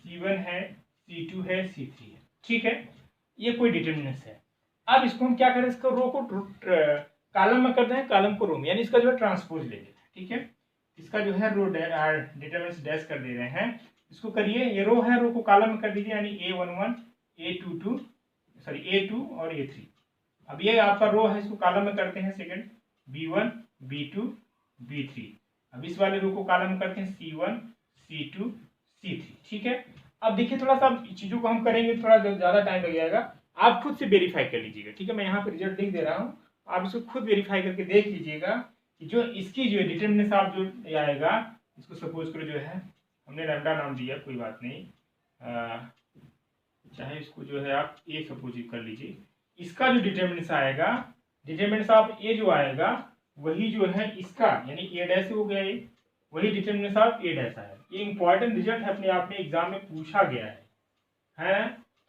C1 है, C2 है, C3 है, ठीक है। ये कोई डिटरमिनेंट्स है। अब इसको हम क्या करें, इसको रो को कॉलम में कर दें, कॉलम को रो में, यानी इसका जो है ट्रांसपोज ले लें, ठीक है। इसका जो है रो डिटरमिनेंट्स डैश कर दे रहे हैं, इसको करिए, ये रो है, रो को कॉलम में कर दीजिए, यानी A11 A22 सॉरी A2 और A3। अब ये आपका रो है, इसको कॉलम में करते हैं सेकंड B1 B2 B3। अब इस वाले रो को कॉलम में करते हैं C1 C2 C3, ठीक है। अब देखिए थोड़ा सा चीजों को हम करेंगे, थोड़ा ज्यादा टाइम लग जाएगा, आप खुद से वेरीफाई कर लीजिएगा, ठीक है। मैं यहाँ पे रिजल्ट लिख दे रहा हूँ, आप इसको खुद वेरीफाई करके देख लीजिएगा कि जो इसकी जो डिटरमिनेंस आप जो आएगा, इसको सपोज करो जो है हमने लैम्डा नाम दिया, कोई बात नहीं, चाहे इसको जो है आप ए सपोज कर लीजिए। इसका जो डिटरमिनेंस आएगा, डिटरमिनेंस ऑफ ए जो आएगा वही जो है इसका, यानी ए डैश हो गया, ये वही डिटरमिनेंस ऑफ ए डैश आएगा। ये इंपॉर्टेंट रिजल्ट है, अपने आप में एग्जाम में पूछा गया है?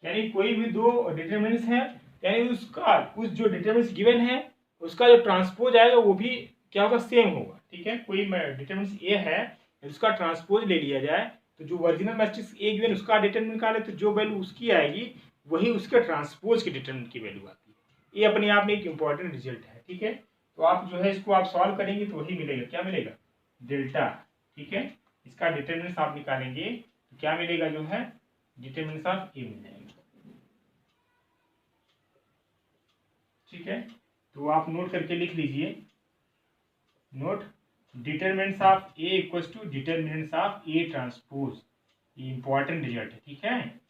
यानी कोई भी दो डिटरमिनेंट्स है, यानी उसका उस जो डिटरमिनेंट्स गिवन है उसका जो ट्रांसपोज आएगा वो भी क्या होगा, सेम होगा, ठीक है। कोई डिटरमिनेंट्स ए है, उसका ट्रांसपोज ले लिया जाए तो जो ओरिजिनल मैट्रिक्स ए गिवन उसका डिटरमिनेंट निकाले तो जो वैल्यू उसकी आएगी वही उसके ट्रांसपोज के डिटरमिनेंट की वैल्यू आती है। ये अपने आप में एक इंपॉर्टेंट रिजल्ट है, ठीक है। तो आप जो है इसको आप सॉल्व करेंगे तो वही मिलेगा, क्या मिलेगा, डेल्टा, ठीक है। इसका डिटरमिनेंट आप निकालेंगे तो क्या मिलेगा, जो है डिटरमिनेंट ऑफ ए मिल जाएगा, ठीक है। तो आप नोट करके लिख लीजिए, note determinants of A equals to determinants of A transpose. ये इंपॉर्टेंट रिजल्ट है, ठीक है।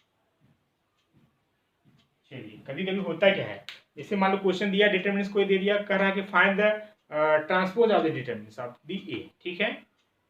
चलिए कभी कभी होता क्या है, जैसे मान लो क्वेश्चन दिया, डिटरमिनेंट्स कोई दे दिया, कह रहा है कि find the transpose of the determinants of the A, ठीक है।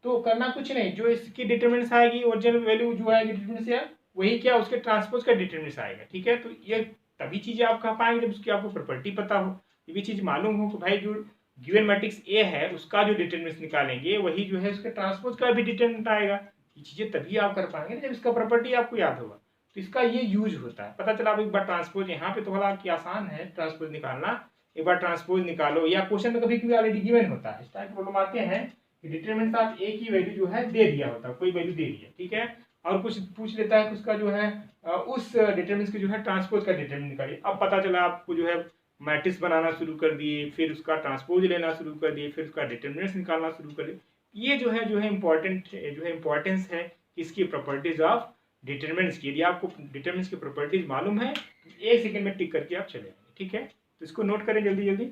तो करना कुछ नहीं, जो इसकी डिटरमिनेंट्स आएगी, ओरिजिनल वैल्यू जो आएगी डिटरमिनेंट्स या वही क्या उसके ट्रांसपोज का डिटरमिनेंट्स आएगा, ठीक है। तो ये तभी चीजें आप कह पाएंगे जब उसकी आपको प्रॉपर्टी पता हो, ये भी चीज मालूम हो कि भाई जो गिवन मैट्रिक्स ए है उसका जो डिटरमिनेंट्स निकालेंगे वही जो है उसके ट्रांसपोज का भी डिटरमिनेंट आएगा। ये चीजें तभी आप कर पाएंगे जब इसका प्रॉपर्टी आपको याद होगा। तो इसका ये यूज होता है, पता चला अब एक बार ट्रांसपोज, यहाँ पे तो थोड़ा कि आसान है ट्रांसपोज निकालना, एक बार ट्रांसपोज निकालो, या क्वेश्चन में कभी कभी ऑलरेडी गिवन होता है, इस टाइप के प्रॉब्लम आते हैं कि डिटरमिनेंट ऑफ ए की वैल्यू जो है दे दिया होता है, कोई वैल्यू दे दिया, ठीक है, और कुछ पूछ लेता है कि उसका जो है उस डिटरमिनेंट के जो है ट्रांसपोज का डिटरमिनेंट निकालिए। अब पता चला आपको जो है मैट्रिक्स बनाना शुरू कर दिए, फिर उसका ट्रांसपोज लेना शुरू कर दिए, फिर उसका डिटरमिनेंट्स निकालना शुरू कर दिए। ये जो है इंपॉर्टेंट जो है इंपॉर्टेंस है इसकी प्रॉपर्टीज ऑफ डिटरमिनेंट्स की। यदि आपको डिटरमिनेंट्स की प्रॉपर्टीज मालूम है तो एक सेकंड में टिक करके आप चले जाएंगे, ठीक है। तो इसको नोट करें जल्दी जल्दी।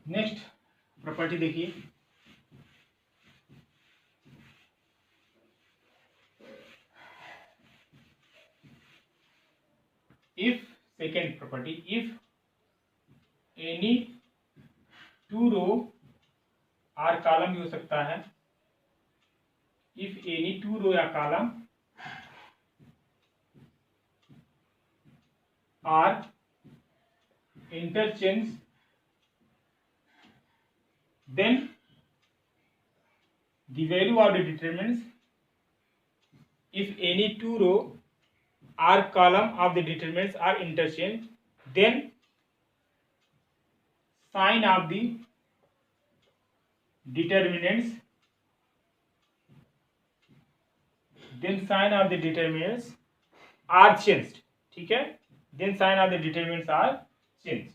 नेक्स्ट प्रॉपर्टी देखिए, if second property, if any two row or column भी हो सकता है, इफ एनी टू रो या column are interchange then the value of the determinants, if any two row or column of the determinants are interchanged, then sign of the determinants are changed. ठीक है, then sign of the determinants are changed.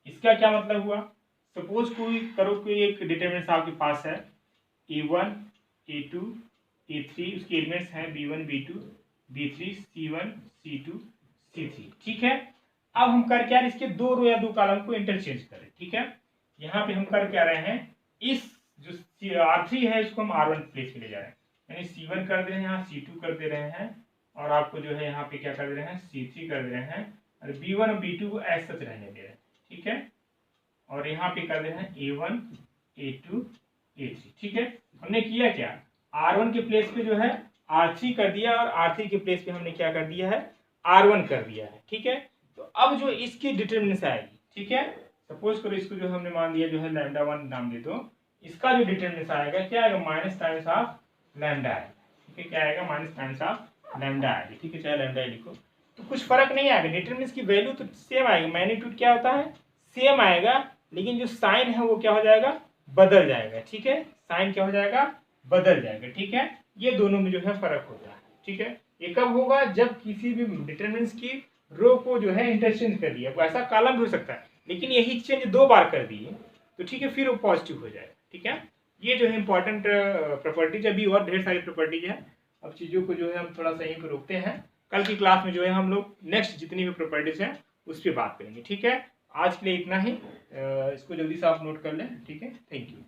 इसका क्या मतलब हुआ? Suppose कोई एक determinants आपके पास है A1, A2, A3, उसके एलिमेंट्स हैं B1, B2, B3, C1, C2, C3. ठीक है, अब हम कर क्या, इसके दो रो या दो कॉलम को इंटरचेंज करें. ठीक है, यहाँ पे हम कर क्या रहे हैं, इस जो R3 है इसको हम R1 प्लेस पे ले जा रहे हैं, यानी C1 कर दे रहे हैं, यहाँ C2 कर दे रहे हैं, और आपको जो है यहाँ पे क्या कर दे रहे हैं, C3 कर दे रहे हैं, और B1 और B2 को ऐसा रहने दे रहे हैं. ठीक है, और यहाँ पे कर दे रहे हैं A1, A2, A3. ठीक है, हमने किया क्या, R1 के प्लेस पे जो है R3 कर दिया, और R3 के प्लेस पे हमने क्या कर दिया है, R1 कर दिया है. ठीक है, तो अब जो इसकी डिटरमिनेंस आएगी, ठीक है, सपोज करो इसको जो हमने मान दिया जो है λ1 नाम दे दो, इसका जो डिटरमिनेंस आएगा क्या आएगा, माइनस टाइम्स ऑफ लैम्डा आएगा. ठीक है, क्या आएगा, माइनस टाइम्स ऑफ लैम्डा आएगा. ठीक है, चाहे लैम्डा लिखो तो कुछ फर्क नहीं आएगा, डिटरमिनेंस की वैल्यू तो सेम आएगा, मैग्नीट्यूड क्या होता है, सेम आएगा, लेकिन जो साइन है वो क्या हो जाएगा, बदल जाएगा. ठीक है, साइन क्या हो जाएगा, बदल जाएगा. ठीक है, ये दोनों में जो है फर्क होता है. ठीक है, ये कब होगा, जब किसी भी डिटरमिनेंट्स की रो को जो है इंटरचेंज कर दिया, ऐसा कॉलम भी हो सकता है, लेकिन यही चेंज दो बार कर दिए तो ठीक है, फिर वो पॉजिटिव हो जाएगा. ठीक है, ये जो है इंपॉर्टेंट प्रॉपर्टीज, अभी और ढेर सारी प्रॉपर्टीज है. अब चीज़ों को जो है हम थोड़ा सा यहीं पर रोकते हैं, कल की क्लास में जो है हम लोग नेक्स्ट जितनी भी प्रॉपर्टीज हैं उस पर बात करेंगे. ठीक है, आज के लिए इतना ही, इसको जल्दी से आप नोट कर लें. ठीक है, थैंक यू.